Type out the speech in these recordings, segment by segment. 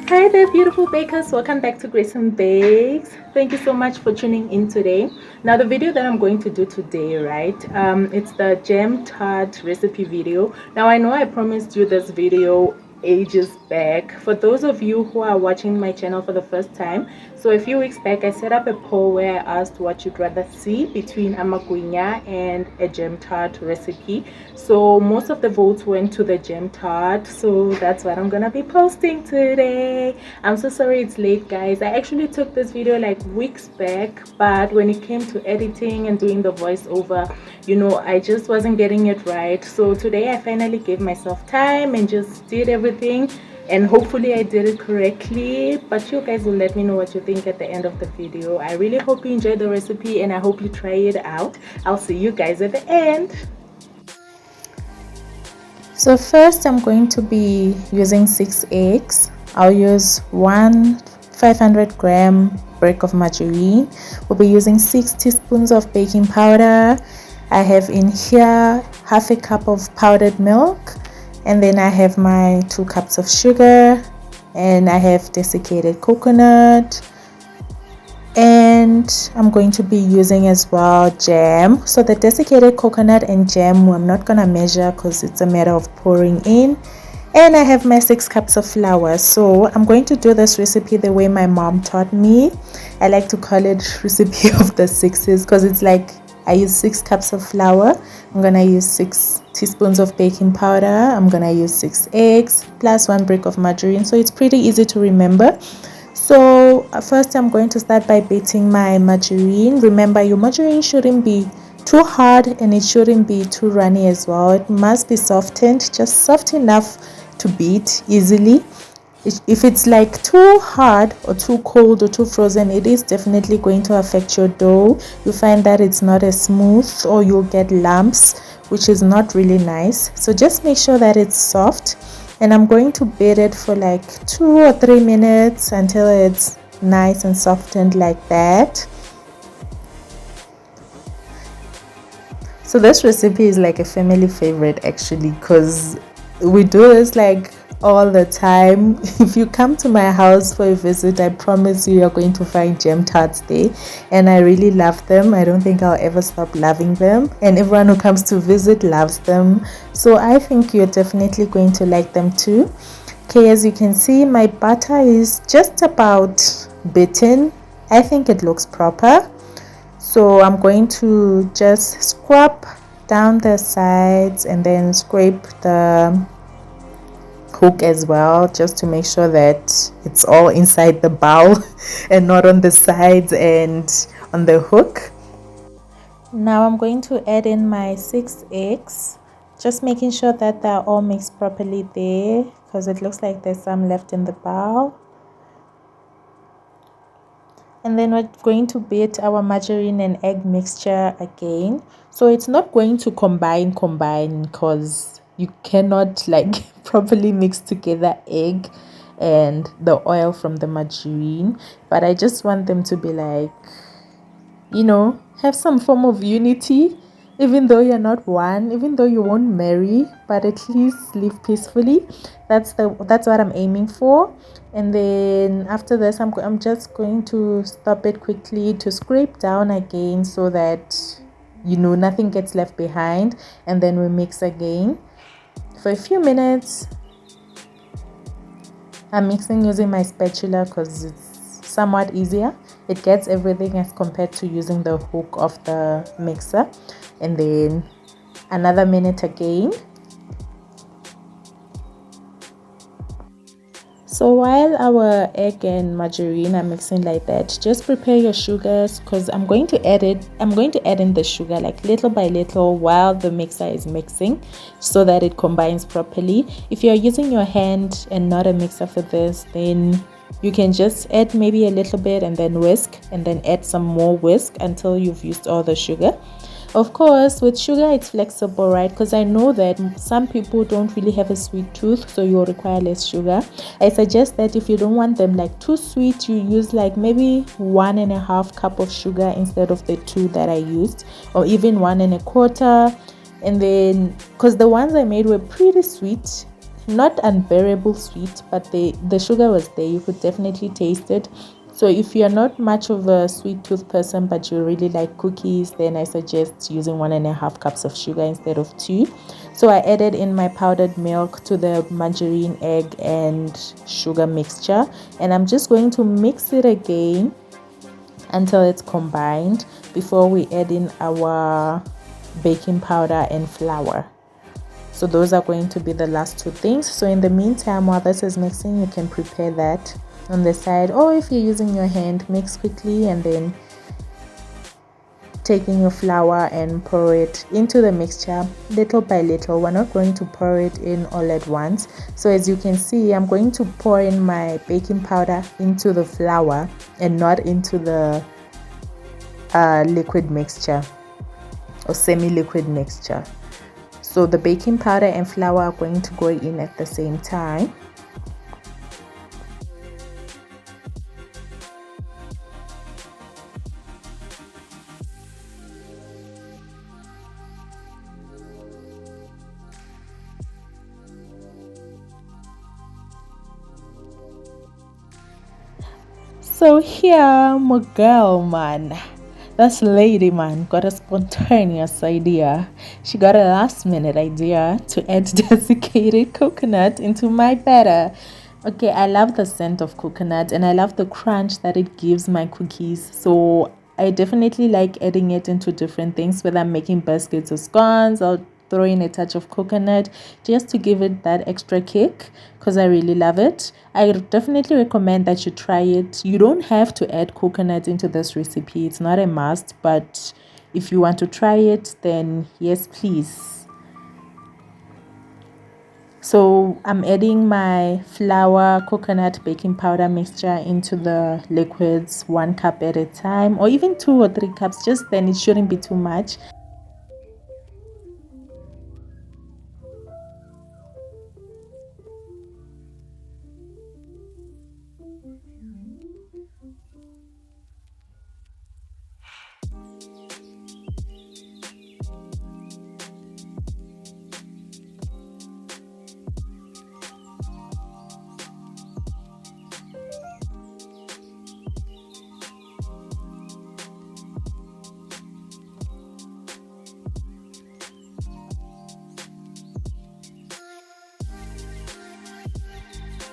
Hi there, beautiful bakers. Welcome back to Grace and Bakes. Thank you so much for tuning in today. Now, the video that I'm going to do today, right? It's the Jam Tart recipe video. Now, I know I promised you this video ages back. For those of you who are watching my channel for the first time, so a few weeks back, I set up a poll where I asked what you'd rather see between a magwinya and a Jam Tart recipe. So most of the votes went to the Jam Tart, so that's what I'm gonna be posting today. I'm so sorry it's late, guys. I actually took this video like weeks back, but when it came to editing and doing the voiceover, I just wasn't getting it right. So today I finally gave myself time and just did everything, and hopefully I did it correctly. But you guys will let me know what you think at the end of the video. I really hope you enjoyed the recipe and I hope you try it out. I'll see you guys at the end. So first I'm going to be using 6 eggs. I'll use 500-gram brick of margarine. We'll be using 6 teaspoons of baking powder. I have in here half a cup of powdered milk, and then I have my 2 cups of sugar, and I have desiccated coconut, and I'm going to be using as well jam. So the desiccated coconut and jam I'm not gonna measure because it's a matter of pouring in. And I have my 6 cups of flour. So I'm going to do this recipe the way my mom taught me. I like to call it recipe of the sixes because it's like I use 6 cups of flour. I'm gonna use 6 teaspoons of baking powder. I'm gonna use 6 eggs plus 1 brick of margarine. So it's pretty easy to remember. So first I'm going to start by beating my margarine. Remember, your margarine shouldn't be too hard and it shouldn't be too runny as well. It must be softened, just soft enough to beat easily. If it's like too hard or too cold or too frozen, it is definitely going to affect your dough. You find that it's not as smooth or you'll get lumps, which is not really nice. So just make sure that it's soft. And I'm going to beat it for like 2 or 3 minutes until it's nice and softened like that. So this recipe is like a family favorite actually, because we do this like all the time. If you come to my house for a visit, I promise you're going to find Jam Tarts there, and I really love them. I don't think I'll ever stop loving them, and everyone who comes to visit loves them. So I think you're definitely going to like them too. Okay, as you can see, my butter is just about beaten. I think it looks proper. So I'm going to just scrub down the sides and then scrape the hook as well, just to make sure that it's all inside the bowl and not on the sides and on the hook. Now I'm going to add in my 6 eggs, just making sure that they're all mixed properly there, because it looks like there's some left in the bowl. And then we're going to beat our margarine and egg mixture again. So it's not going to combine because you cannot like properly mix together egg and the oil from the margarine, but I just want them to be like, have some form of unity, even though you're not one, even though you won't marry, but at least live peacefully. That's what I'm aiming for. And then after this I'm just going to stop it quickly to scrape down again so that nothing gets left behind, and then we mix again for a few minutes. I'm mixing using my spatula because it's somewhat easier. It gets everything as compared to using the hook of the mixer. And then another minute again. So while our egg and margarine are mixing like that, just prepare your sugars, because I'm going to add in the sugar like little by little while the mixer is mixing, so that it combines properly. If you're using your hand and not a mixer for this, then you can just add maybe a little bit and then whisk, and then add some more whisk until you've used all the sugar. Of course, with sugar it's flexible, right? Because I know that some people don't really have a sweet tooth, so you'll require less sugar. I suggest that if you don't want them like too sweet, you use like maybe 1.5 cup of sugar instead of the 2 that I used, or even 1.25. And then because the ones I made were pretty sweet, not unbearable sweet, but the sugar was there. You could definitely taste it. So if you're not much of a sweet tooth person but you really like cookies, then I suggest using 1.5 cups of sugar instead of 2. So I added in my powdered milk to the margarine, egg and sugar mixture, and I'm just going to mix it again until it's combined before we add in our baking powder and flour. So those are going to be the last two things. So in the meantime, while this is mixing, you can prepare that on the side, or if you're using your hand, mix quickly and then taking your flour and pour it into the mixture little by little. We're not going to pour it in all at once. So as you can see, I'm going to pour in my baking powder into the flour and not into the liquid mixture or semi-liquid mixture. So the baking powder and flour are going to go in at the same time. So here, my girl, man, this lady, man, got a spontaneous idea. She got a last minute idea to add desiccated coconut into my batter. Okay, I love the scent of coconut and I love the crunch that it gives my cookies. So I definitely like adding it into different things, whether I'm making biscuits or scones, or throw in a touch of coconut just to give it that extra kick, because I really love it. I definitely recommend that you try it. You don't have to add coconut into this recipe, it's not a must, but if you want to try it, then yes, please. So I'm adding my flour, coconut, baking powder mixture into the liquids 1 cup at a time, or even 2 or 3 cups, just then it shouldn't be too much.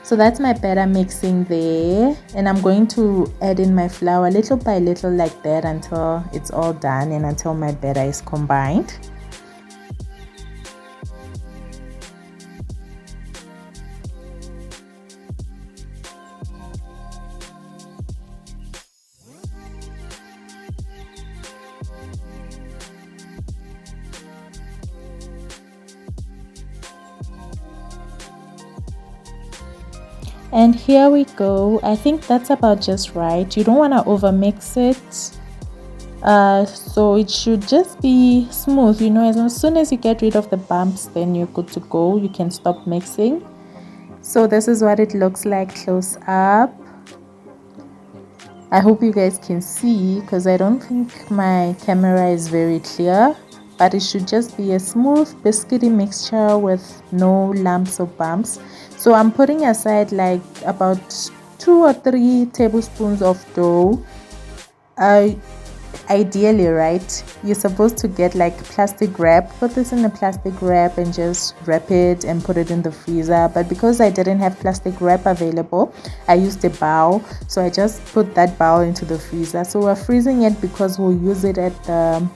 So that's my batter mixing there, and I'm going to add in my flour little by little like that until it's all done and until my batter is combined. And here we go. I think that's about just right. You don't want to over mix it, so it should just be smooth, you know. As soon as you get rid of the bumps, then you're good to go. You can stop mixing. So this is what it looks like close up. I hope you guys can see, because I don't think my camera is very clear, but it should just be a smooth biscuity mixture with no lumps or bumps. So I'm putting aside like about 2 or 3 tablespoons of dough. Ideally, right, you're supposed to get like plastic wrap, put this in a plastic wrap and just wrap it and put it in the freezer. But because I didn't have plastic wrap available, I used a bowl, so I just put that bowl into the freezer. So we're freezing it because we'll use it at the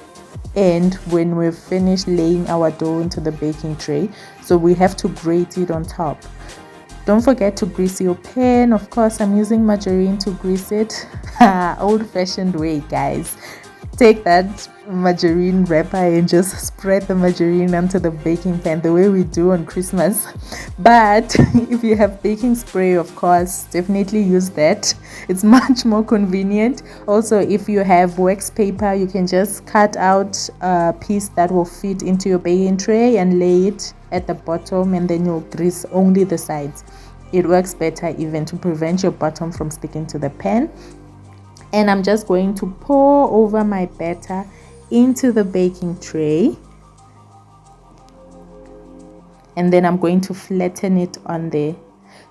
end when we've finished laying our dough into the baking tray. So we have to grate it on top. Don't forget to grease your pan. Of course, I'm using margarine to grease it. Old-fashioned way, guys. Take that margarine wrapper and just spread the margarine onto the baking pan the way we do on Christmas. But if you have baking spray, of course, definitely use that. It's much more convenient. Also, if you have wax paper, you can just cut out a piece that will fit into your baking tray and lay it at the bottom, and then you'll grease only the sides. It works better even to prevent your bottom from sticking to the pan. And I'm just going to pour over my batter into the baking tray, and then I'm going to flatten it on there.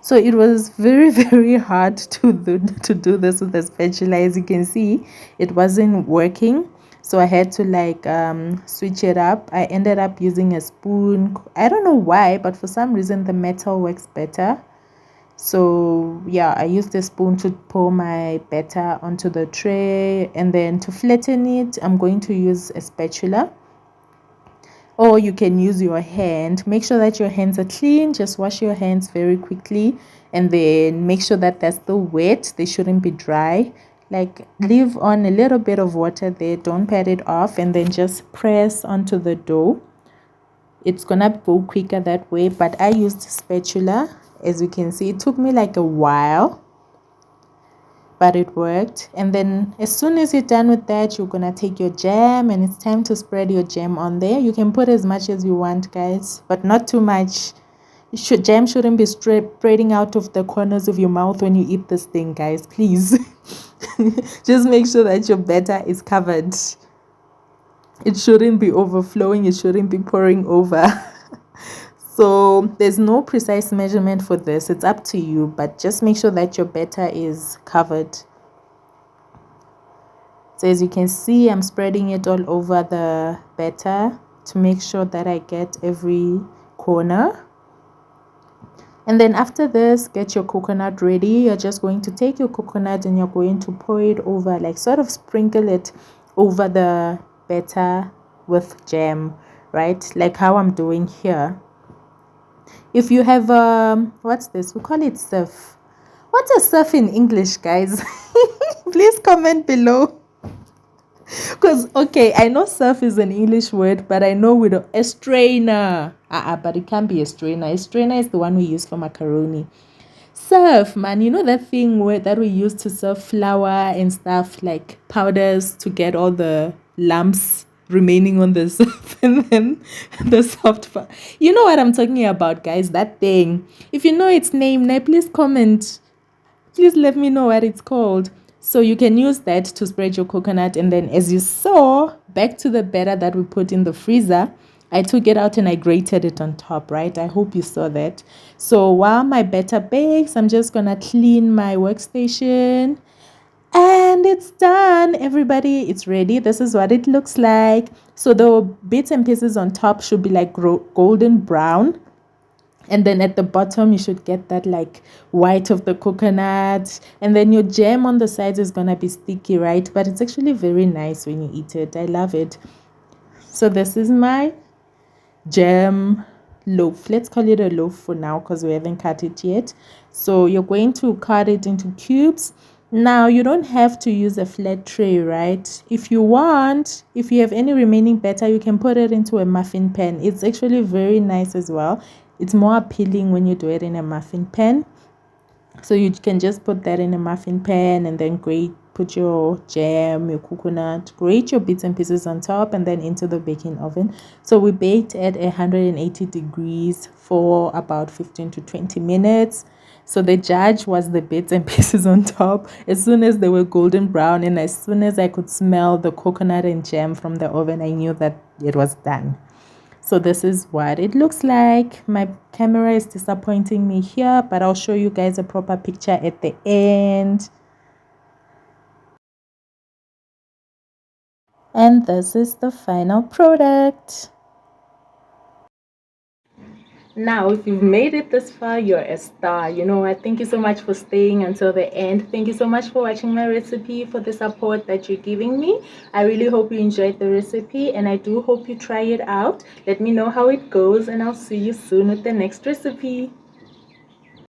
So it was very very hard to do this with a spatula. As you can see, it wasn't working, so I had to like switch it up. I ended up using a spoon. I don't know why, but for some reason the metal works better. So yeah, I used the spoon to pour my batter onto the tray, and then to flatten it I'm going to use a spatula, or you can use your hand. Make sure that your hands are clean. Just wash your hands very quickly, and then make sure that they're still wet. They shouldn't be dry. Like, leave on a little bit of water there, don't pat it off, and then just press onto the dough. It's gonna go quicker that way, but I used spatula. As you can see, it took me like a while, but it worked. And then as soon as you're done with that, you're gonna take your jam, and it's time to spread your jam on there. You can put as much as you want, guys, but not too much. Jam shouldn't be spreading out of the corners of your mouth when you eat this thing, guys, please. Just make sure that your batter is covered. It shouldn't be overflowing, it shouldn't be pouring over. So there's no precise measurement for this, it's up to you, but just make sure that your batter is covered. So as you can see, I'm spreading it all over the batter to make sure that I get every corner. And then after this, get your coconut ready. You're just going to take your coconut and you're going to pour it over, like sort of sprinkle it over the batter with jam, right? Like how I'm doing here. If you have what's this, we call it surf. What's a surf in English, guys? Please comment below. Because okay, I know surf is an English word, but I know with a strainer. But it can't be a strainer. A strainer is the one we use for macaroni. Surf, man, you know that thing that we use to serve flour and stuff, like powders, to get all the lumps remaining on the surf, and then the soft part. You know what I'm talking about, guys, that thing. If you know its name now, please comment. Please let me know what it's called. So you can use that to spread your coconut, and then as you saw, back to the batter that we put in the freezer, I took it out and I grated it on top, right? I hope you saw that. So while my batter bakes, I'm just gonna clean my workstation, and it's done, everybody. It's ready. This is what it looks like. So the bits and pieces on top should be like golden brown, and then at the bottom you should get that like white of the coconut, and then your jam on the sides is gonna be sticky, right? But it's actually very nice when you eat it. I love it. So this is my jam loaf. Let's call it a loaf for now because we haven't cut it yet. So you're going to cut it into cubes. Now you don't have to use a flat tray, right? If you want, if you have any remaining batter, you can put it into a muffin pan. It's actually very nice as well. It's more appealing when you do it in a muffin pan. So you can just put that in a muffin pan, and then put your jam, your coconut, grate your bits and pieces on top, and then into the baking oven. So we baked at 180 degrees for about 15 to 20 minutes. So the judge was the bits and pieces on top. As soon as they were golden brown, and as soon as I could smell the coconut and jam from the oven, I knew that it was done. So this is what it looks like. My camera is disappointing me here, but I'll show you guys a proper picture at the end. And this is the final product. Now, if you've made it this far, you're a star. You know what? Thank you so much for staying until the end. Thank you so much for watching my recipe, for the support that you're giving me. I really hope you enjoyed the recipe, and I do hope you try it out. Let me know how it goes, and I'll see you soon with the next recipe.